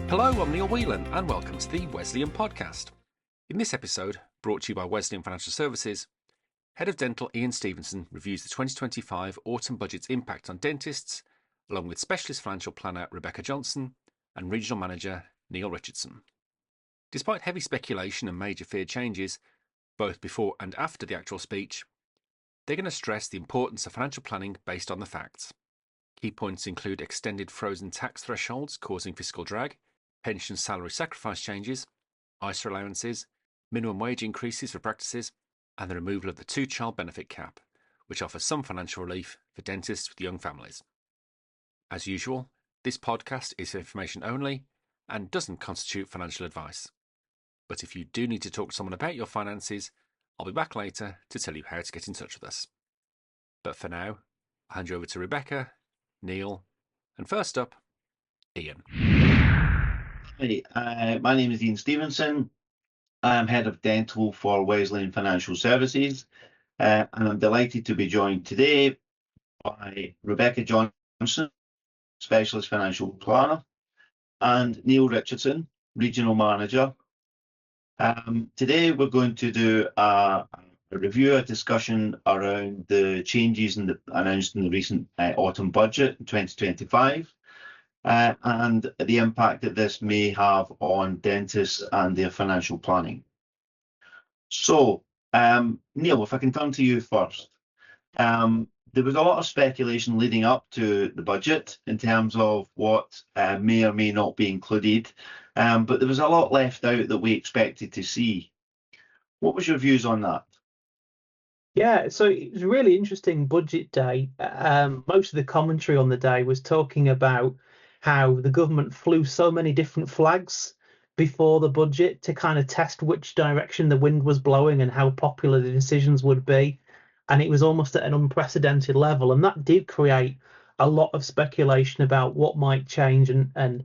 Hello, I'm Neil Whelan and welcome to the Wesleyan podcast. In this episode, brought to you by Wesleyan Financial Services, Head of Dental Iain Stevenson reviews the 2025 autumn budget's impact on dentists, along with Specialist Financial Planner Rebecca Johnson and Regional Manager Neil Richardson. Despite heavy speculation and major feared changes, both before and after the actual speech, they're going to stress the importance of financial planning based on the facts. Key points include extended frozen tax thresholds causing fiscal drag, pension salary sacrifice changes, ISA allowances, minimum wage increases for practices, and the removal of the two-child benefit cap, which offers some financial relief for dentists with young families. As usual, this podcast is for information only and doesn't constitute financial advice. But if you do need to talk to someone about your finances, I'll be back later to tell you how to get in touch with us. But for now, I'll hand you over to Rebecca, Neil, and first up, Iain. Hi, my name is Iain Stevenson. I'm Head of Dental for Wesleyan Financial Services, and I'm delighted to be joined today by Rebecca Johnson, Specialist Financial Planner, and Neil Richardson, Regional Manager. Today we're going to do a review, a discussion around the changes announced in the recent autumn budget in 2025. And the impact that this may have on dentists and their financial planning. So, Neil, if I can turn to you first. There was a lot of speculation leading up to the budget in terms of what may or may not be included, but there was a lot left out that we expected to see. What was your views on that? Yeah, so it was a really interesting budget day. Most of the commentary on the day was talking about how the government flew so many different flags before the budget to kind of test which direction the wind was blowing and how popular the decisions would be. And it was almost at an unprecedented level. And that did create a lot of speculation about what might change. And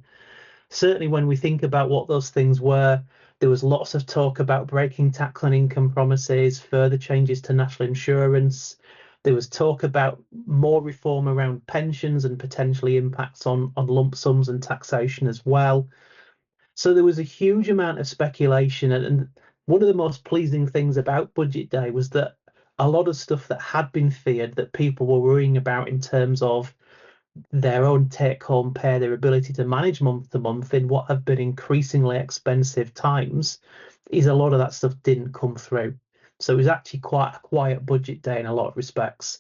certainly when we think about what those things were, there was lots of talk about breaking tax on income promises, further changes to national insurance. There was talk about more reform around pensions and potentially impacts on lump sums and taxation as well. So there was a huge amount of speculation. And one of the most pleasing things about Budget Day was that a lot of stuff that had been feared that people were worrying about in terms of their own take-home pay, their ability to manage month to month in what have been increasingly expensive times, is a lot of that stuff didn't come through. So it was actually quite a quiet budget day in a lot of respects.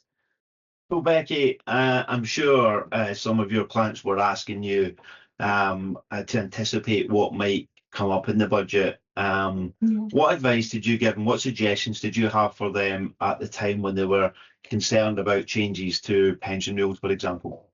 So, Becky, I'm sure some of your clients were asking you to anticipate what might come up in the budget. What advice did you give and what suggestions did you have for them at the time when they were concerned about changes to pension rules, for example?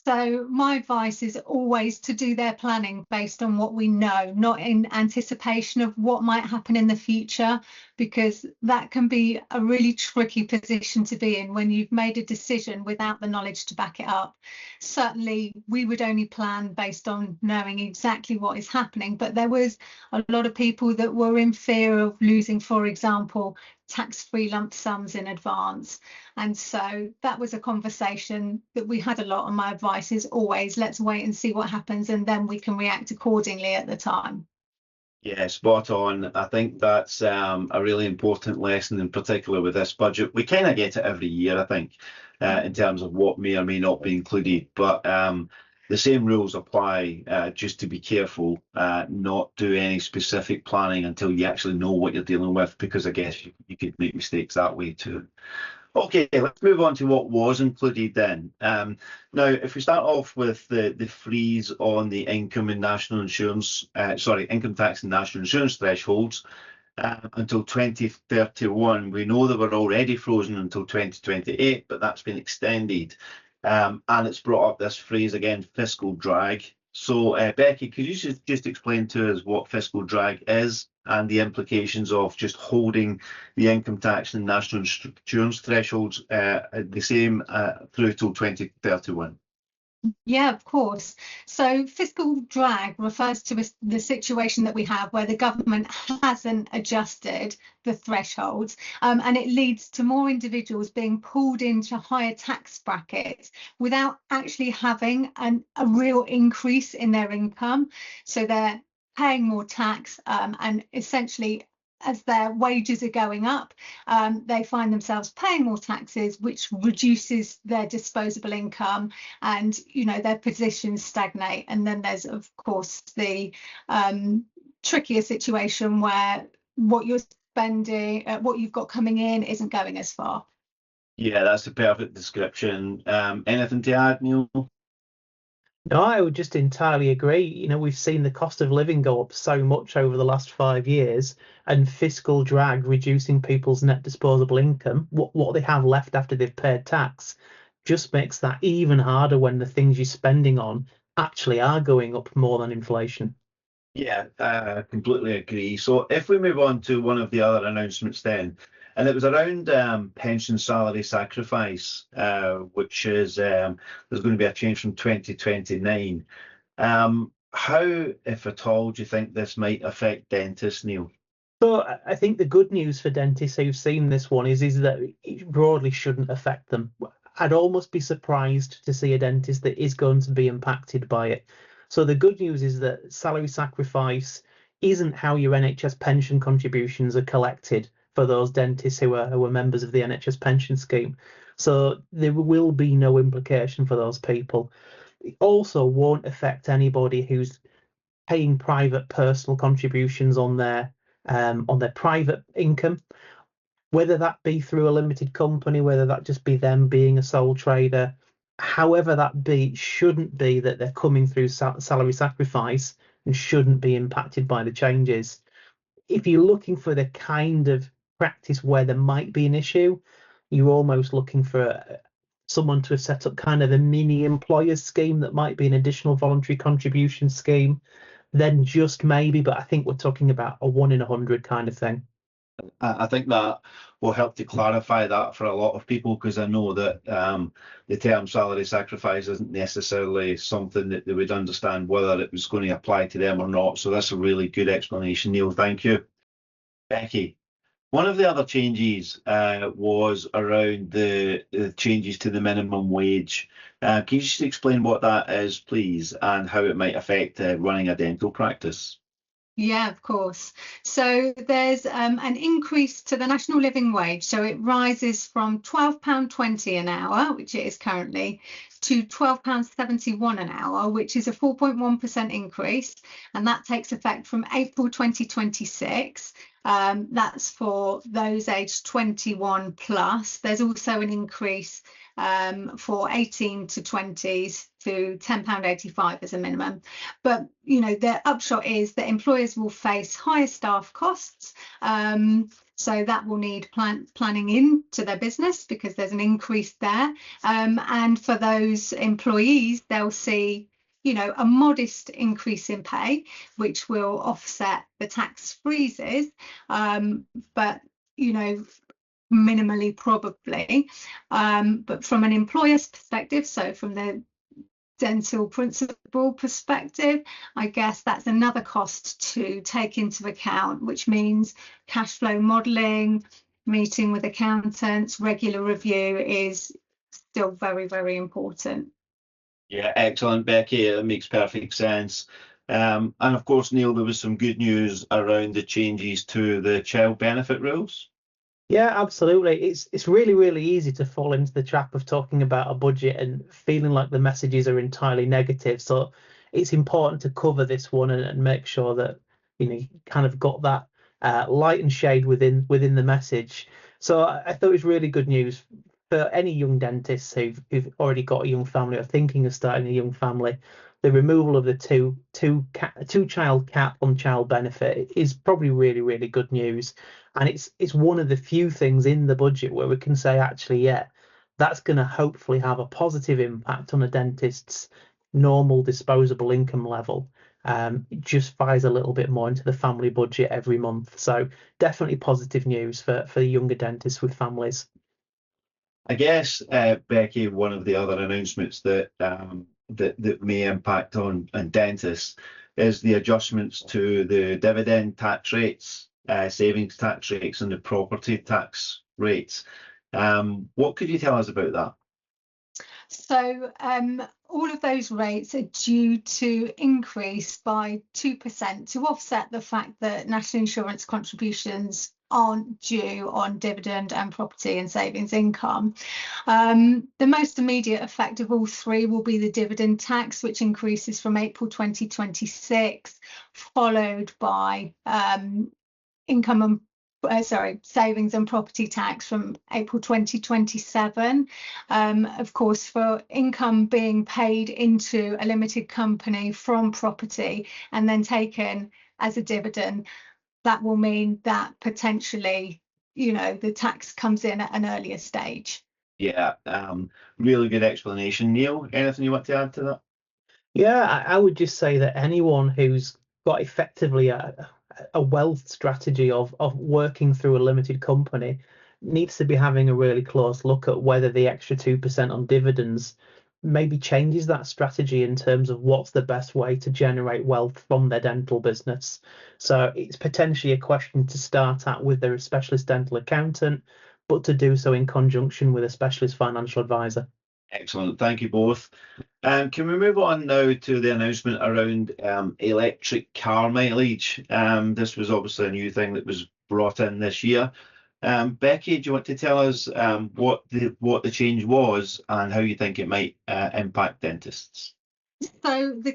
So my advice is always to do their planning based on what we know, not in anticipation of what might happen in the future, because that can be a really tricky position to be in when you've made a decision without the knowledge to back it up. Certainly, we would only plan based on knowing exactly what is happening, but there was a lot of people that were in fear of losing, for example, tax-free lump sums in advance. And so that was a conversation that we had a lot. And my advice is always, let's wait and see what happens, and then we can react accordingly at the time. Yeah, spot on. I think that's a really important lesson, in particular with this budget. We kind of get it every year, I think, in terms of what may or may not be included. But the same rules apply, just to be careful, not do any specific planning until you actually know what you're dealing with, because I guess you could make mistakes that way too. Okay, let's move on to what was included then. Now, if we start off with the freeze on the income and national insurance, income tax and national insurance thresholds until 2031. We know they were already frozen until 2028, but that's been extended. And it's brought up this phrase again, fiscal drag. So, Becky, could you just explain to us what fiscal drag is and the implications of just holding the income tax and national insurance thresholds the same through till 2031? Yeah, of course. So fiscal drag refers to the situation that we have where the government hasn't adjusted the thresholds, and it leads to more individuals being pulled into higher tax brackets without actually having a real increase in their income. So they're paying more tax, and essentially, as their wages are going up, they find themselves paying more taxes, which reduces their disposable income, and their positions stagnate. And then there's of course the trickier situation where what you're spending, what you've got coming in, isn't going as far. Yeah, that's a perfect description. Anything to add, Neil? No, I would just entirely agree. We've seen the cost of living go up so much over the last 5 years, and fiscal drag reducing people's net disposable income, what they have left after they've paid tax, just makes that even harder when the things you're spending on actually are going up more than inflation. Yeah, I completely agree. So if we move on to one of the other announcements then, and it was around pension salary sacrifice, which is there's going to be a change from 2029. How, if at all, do you think this might affect dentists, Neil? So I think the good news for dentists who've seen this one is that it broadly shouldn't affect them. I'd almost be surprised to see a dentist that is going to be impacted by it. So the good news is that salary sacrifice isn't how your NHS pension contributions are collected for those dentists who are members of the NHS pension scheme. So there will be no implication for those people. It also won't affect anybody who's paying private personal contributions on their private income, whether that be through a limited company, whether that just be them being a sole trader. However that be, it shouldn't be that they're coming through salary sacrifice and shouldn't be impacted by the changes. If you're looking for the kind of practice where there might be an issue, you're almost looking for someone to have set up kind of a mini employers scheme that might be an additional voluntary contribution scheme. Then just maybe, but I think we're talking about a 1 in 100 kind of thing. I think that will help to clarify that for a lot of people, because I know that the term salary sacrifice isn't necessarily something that they would understand whether it was going to apply to them or not. So that's a really good explanation, Neil. Thank you. Becky, one of the other changes was around the changes to the minimum wage. Can you just explain what that is, please, and how it might affect running a dental practice? Yeah, of course. So there's an increase to the national living wage. So it rises from £12.20 an hour, which it is currently, to £12.71 an hour, which is a 4.1% increase. And that takes effect from April 2026. That's for those aged 21 plus. There's also an increase for 18 to 20s to £10.85 as a minimum. But the upshot is that employers will face higher staff costs, so that will need planning into their business because there's an increase there, and for those employees, they'll see a modest increase in pay, which will offset the tax freezes, but minimally probably. But from an employer's perspective, so from the dental principal perspective, I guess that's another cost to take into account, which means cash flow modelling, meeting with accountants, regular review is still very, very important. Yeah, excellent, Becky. That makes perfect sense. And of course, Neil, there was some good news around the changes to the child benefit rules. Yeah, absolutely. It's really, really easy to fall into the trap of talking about a budget and feeling like the messages are entirely negative. So it's important to cover this one and make sure that you kind of got that light and shade within the message. So I thought it was really good news for any young dentists who've already got a young family or thinking of starting a young family. The removal of the two child cap on child benefit is probably really, really good news. And it's one of the few things in the budget where we can say, actually, yeah, that's going to hopefully have a positive impact on a dentist's normal disposable income level. It just fires a little bit more into the family budget every month. So definitely positive news for younger dentists with families. I guess, Becky, one of the other announcements that that may impact on dentists is the adjustments to the dividend tax rates, savings tax rates, and the property tax rates. What could you tell us about that? So all of those rates are due to increase by 2% to offset the fact that national insurance contributions aren't due on dividend and property and savings income. The most immediate effect of all three will be the dividend tax, which increases from April 2026, followed by savings and property tax from April 2027. Of course, for income being paid into a limited company from property and then taken as a dividend, that will mean that potentially, the tax comes in at an earlier stage. Yeah, really good explanation. Neil, anything you want to add to that? Yeah, I would just say that anyone who's got effectively a wealth strategy of working through a limited company needs to be having a really close look at whether the extra 2% on dividends maybe changes that strategy in terms of what's the best way to generate wealth from their dental business. So it's potentially a question to start at with their specialist dental accountant, but to do so in conjunction with a specialist financial advisor. Excellent, thank you both. Can we move on now to the announcement around electric car mileage? This was obviously a new thing that was brought in this year. Becky, do you want to tell us what the change was and how you think it might impact dentists? So the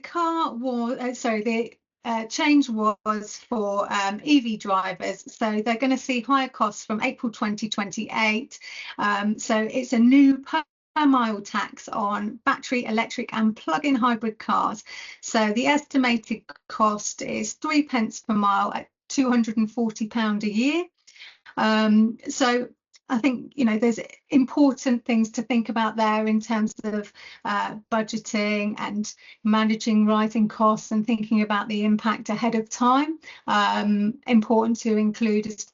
change was for EV drivers. So they're going to see higher costs from April 2028. So it's a new per mile tax on battery, electric and plug-in hybrid cars. So the estimated cost is 3 pence per mile at £240 a year. So I think, there's important things to think about there in terms of budgeting and managing rising costs and thinking about the impact ahead of time. Important to include as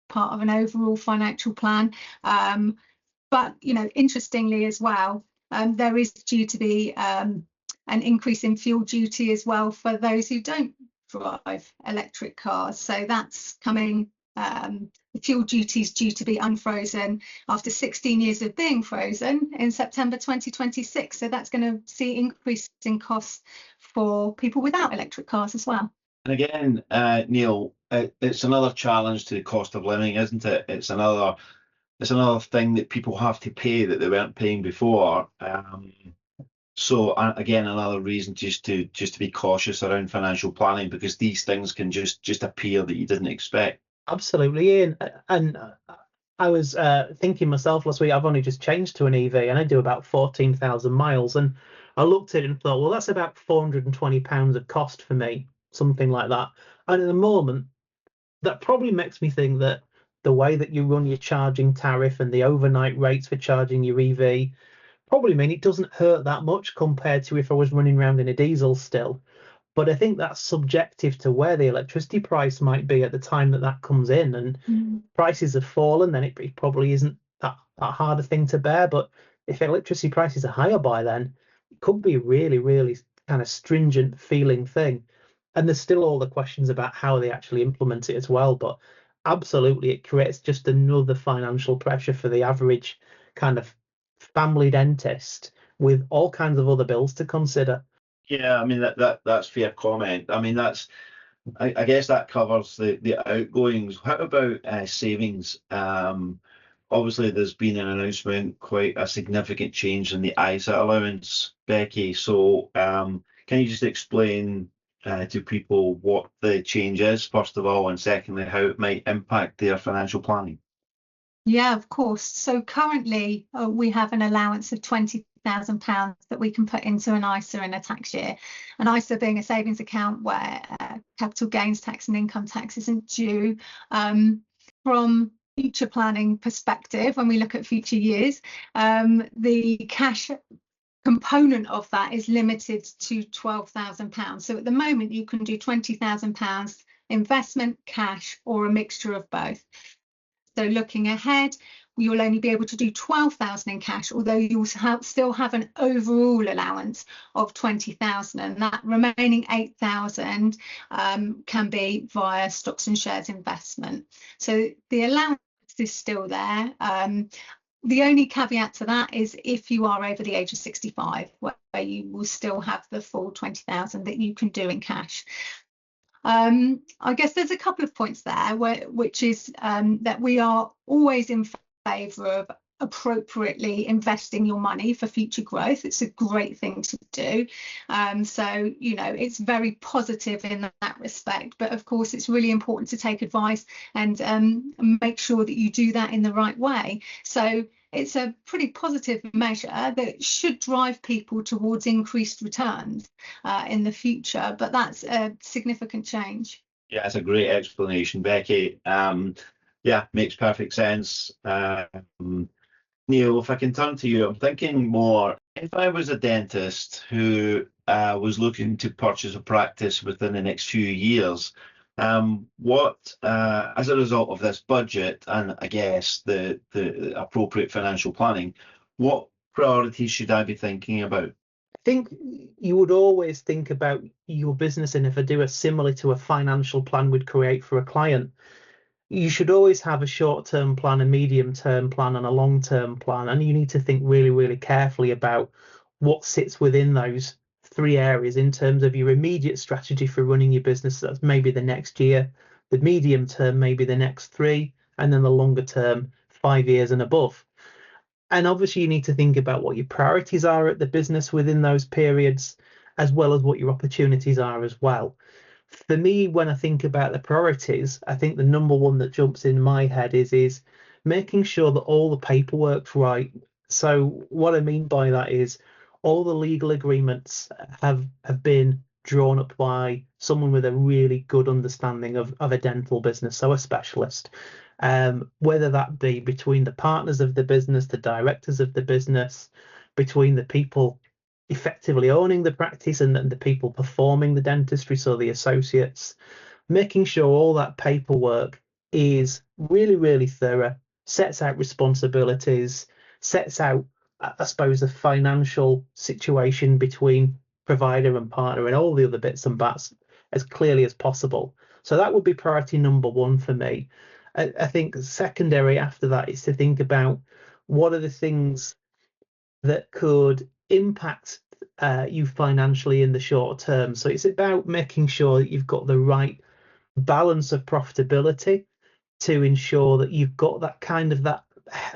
part of an overall financial plan. But, interestingly as well, there is due to be an increase in fuel duty as well for those who don't drive electric cars. So that's coming. The fuel duty is due to be unfrozen after 16 years of being frozen in September 2026. So that's going to see increase in costs for people without electric cars as well. And again, Neil, it's another challenge to the cost of living, isn't it? It's another thing that people have to pay that they weren't paying before. So again, another reason just to be cautious around financial planning, because these things can just appear that you didn't expect. Absolutely, Ian. And I was thinking myself last week, I've only just changed to an EV and I do about 14,000 miles. And I looked at it and thought, well, that's about £420 of cost for me, something like that. And at the moment, that probably makes me think that the way that you run your charging tariff and the overnight rates for charging your EV probably mean it doesn't hurt that much compared to if I was running around in a diesel still. But I think that's subjective to where the electricity price might be at the time that comes in. And prices have fallen, then it probably isn't that hard a thing to bear. But if electricity prices are higher by then, it could be a really, really kind of stringent feeling thing. And there's still all the questions about how they actually implement it as well. But absolutely, it creates just another financial pressure for the average kind of family dentist with all kinds of other bills to consider. Yeah, I mean that's fair comment. I mean I guess that covers the outgoings. How about savings? Obviously there's been an announcement, quite a significant change in the ISA allowance, Becky. So can you just explain to people what the change is, first of all, and secondly, how it might impact their financial planning? Yeah, of course. So currently we have an allowance of £20,000 that we can put into an ISA in a tax year. An ISA being a savings account where capital gains tax and income tax isn't due. From future planning perspective, when we look at future years, the cash component of that is limited to £12,000. So at the moment you can do £20,000 investment, cash, or a mixture of both. So looking ahead, you'll only be able to do 12,000 in cash, although you'll still have an overall allowance of 20,000, and that remaining 8,000 can be via stocks and shares investment. So the allowance is still there. The only caveat to that is if you are over the age of 65, where you will still have the full 20,000 that you can do in cash. I guess there's a couple of points there, which is that we are always in favour of appropriately investing your money for future growth. It's a great thing to do. So, you know, it's very positive in that respect. But of course, it's really important to take advice and make sure that you do that in the right way. So it's a pretty positive measure that should drive people towards increased returns in the future. But that's a significant change. Yeah, it's a great explanation, Becky. Yeah, makes perfect sense. Neil, if I can turn to you, I'm thinking more, if I was a dentist who was looking to purchase a practice within the next few years, what, as a result of this budget and I guess the appropriate financial planning, what priorities should I be thinking about? I think you would always think about your business, and if I do a similar to a financial plan we'd create for a client, you should always have a short-term plan, a medium-term plan, and a long-term plan. And you need to think really, really carefully about what sits within those three areas in terms of your immediate strategy for running your business. That's maybe the next year, the medium term, maybe the next 3, and then the longer term, 5 years and above. And obviously you need to think about what your priorities are at the business within those periods, as well as what your opportunities are as well. For me, when I think about the priorities, I think the number one that jumps in my head is making sure that all the paperwork's right. So what I mean by that is all the legal agreements have been drawn up by someone with a really good understanding of a dental business, so a specialist, whether that be between the partners of the business, the directors of the business, between the people effectively owning the practice and the people performing the dentistry, so the associates, making sure all that paperwork is really, really thorough, sets out responsibilities, sets out, I suppose, the financial situation between provider and partner and all the other bits and bats as clearly as possible. So that would be priority number one for me. I think secondary after that is to think about what are the things that could impact you financially in the short term. So it's about making sure that you've got the right balance of profitability to ensure that you've got that kind of that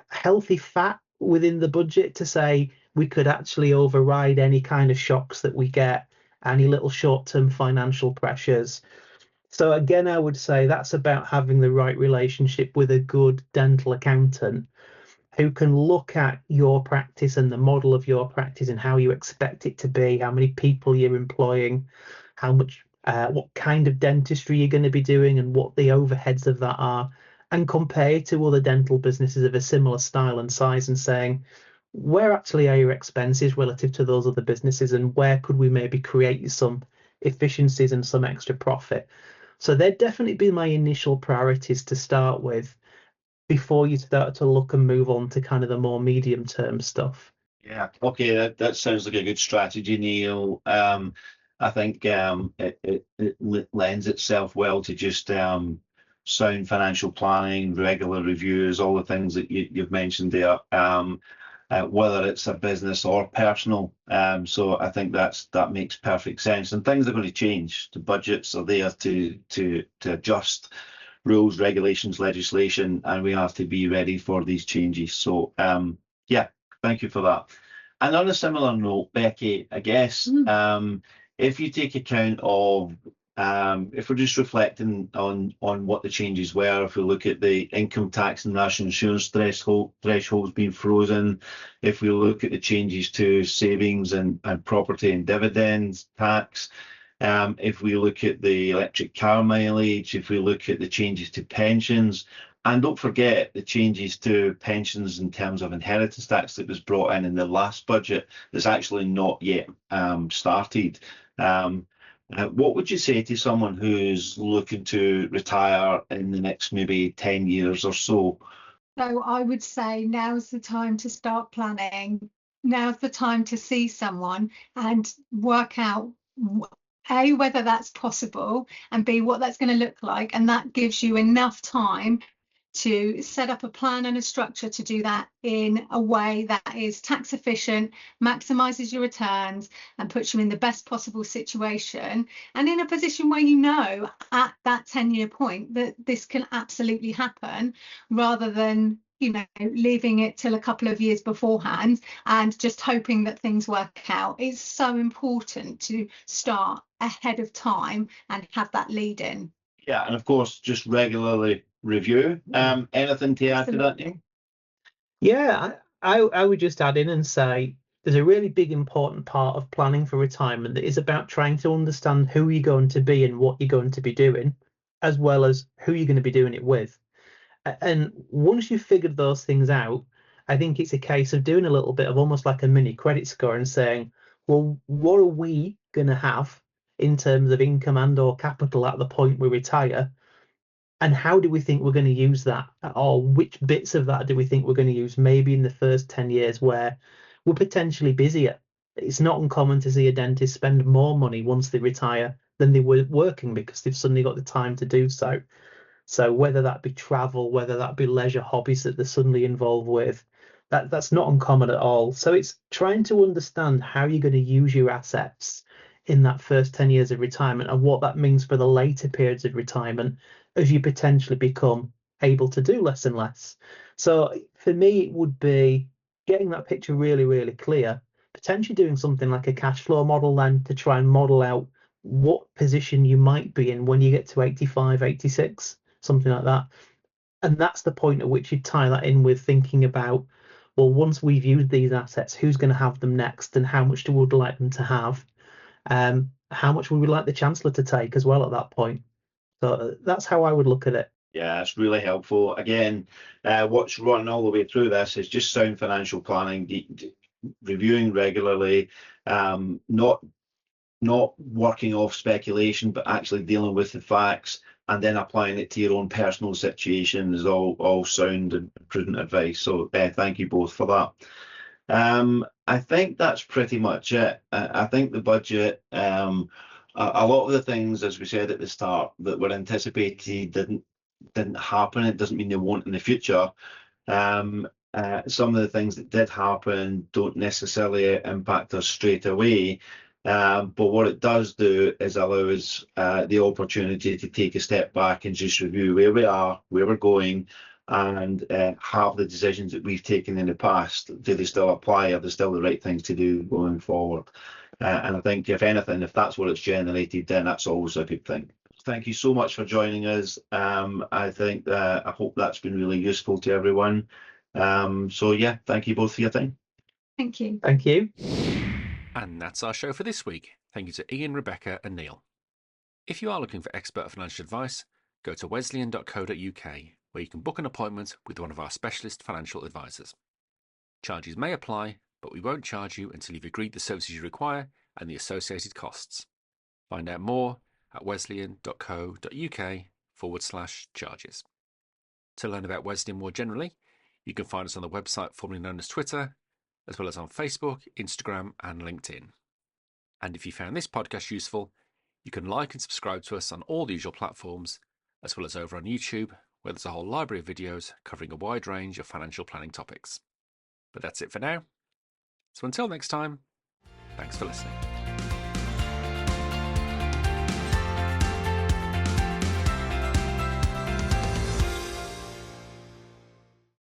healthy fat within the budget to say we could actually override any kind of shocks that we get, any little short-term financial pressures. So again, I would say that's about having the right relationship with a good dental accountant who can look at your practice and the model of your practice and how you expect it to be, how many people you're employing, how much, what kind of dentistry you're going to be doing and what the overheads of that are, and compare to other dental businesses of a similar style and size and saying, where actually are your expenses relative to those other businesses and where could we maybe create some efficiencies and some extra profit? So they'd definitely be my initial priorities to start with, before you start to look and move on to kind of the more medium term stuff. Yeah, okay, that sounds like a good strategy, Neil. I think it lends itself well to just sound financial planning, regular reviews, all the things that you've mentioned there, whether it's a business or personal. So I think that makes perfect sense. And things are going to change. The budgets are there to adjust rules, regulations, legislation, and we have to be ready for these changes. So yeah, thank you for that. And on a similar note, Becky, I guess if you take account of if we're just reflecting on what the changes were, if we look at the income tax and national insurance thresholds being frozen, if we look at the changes to savings and property and dividends tax, if we look at the electric car mileage, if we look at the changes to pensions, and don't forget the changes to pensions in terms of inheritance tax that was brought in the last budget that's actually not yet started. What would you say to someone who's looking to retire in the next maybe 10 years or so? So I would say now's the time to start planning. Now's the time to see someone and work out A, whether that's possible, and B, what that's going to look like. And that gives you enough time to set up a plan and a structure to do that in a way that is tax efficient, maximizes your returns, and puts you in the best possible situation, and in a position where you know at that 10-year point that this can absolutely happen, rather than leaving it till a couple of years beforehand and just hoping that things work out. It's so important to start ahead of time and have that lead in. Yeah, and of course, just regularly review. Anything to add to that, Neil? Yeah, I would just add in and say there's a really big important part of planning for retirement that is about trying to understand who you're going to be and what you're going to be doing, as well as who you're going to be doing it with. And once you've figured those things out, I think it's a case of doing a little bit of almost like a mini credit score and saying, well, what are we going to have in terms of income and or capital at the point we retire? And how do we think we're going to use that? Or which bits of that do we think we're going to use maybe in the first 10 years where we're potentially busier? It's not uncommon to see a dentist spend more money once they retire than they were working because they've suddenly got the time to do so. So whether that be travel, whether that be leisure hobbies that they're suddenly involved with, that's not uncommon at all. So it's trying to understand how you're going to use your assets in that first 10 years of retirement and what that means for the later periods of retirement as you potentially become able to do less and less. So for me, it would be getting that picture really, really clear, potentially doing something like a cash flow model then to try and model out what position you might be in when you get to 85, 86, something like that. And that's the point at which you tie that in with thinking about, well, once we've used these assets, who's going to have them next and how much do we would like them to have? How much would we like the Chancellor to take as well at that point? So that's how I would look at it. Yeah, it's really helpful. Again, what's running all the way through this is just sound financial planning, reviewing regularly, not working off speculation, but actually dealing with the facts and then applying it to your own personal situation is all sound and prudent advice. So thank you both for that. I think that's pretty much it. I think the budget, a lot of the things, as we said at the start, that were anticipated didn't happen. It doesn't mean they won't in the future. Some of the things that did happen don't necessarily impact us straight away. But what it does do is allow us the opportunity to take a step back and just review where we are, where we're going, and have the decisions that we've taken in the past, do they still apply? Are they still the right things to do going forward? And I think, if anything, if that's what it's generated, then that's always a good thing. Thank you so much for joining us. I think I hope that's been really useful to everyone. So yeah, thank you both for your time. Thank you. Thank you. And that's our show for this week. Thank you to Ian, Rebecca and Neil. If you are looking for expert financial advice, go to wesleyan.co.uk, where you can book an appointment with one of our specialist financial advisors. Charges may apply, but we won't charge you until you've agreed the services you require and the associated costs. Find out more at wesleyan.co.uk/charges. To learn about Wesleyan more generally, you can find us on the website formerly known as Twitter, as well as on Facebook, Instagram and LinkedIn. And if you found this podcast useful, you can like and subscribe to us on all the usual platforms, as well as over on YouTube, where there's a whole library of videos covering a wide range of financial planning topics. But that's it for now. So until next time, thanks for listening.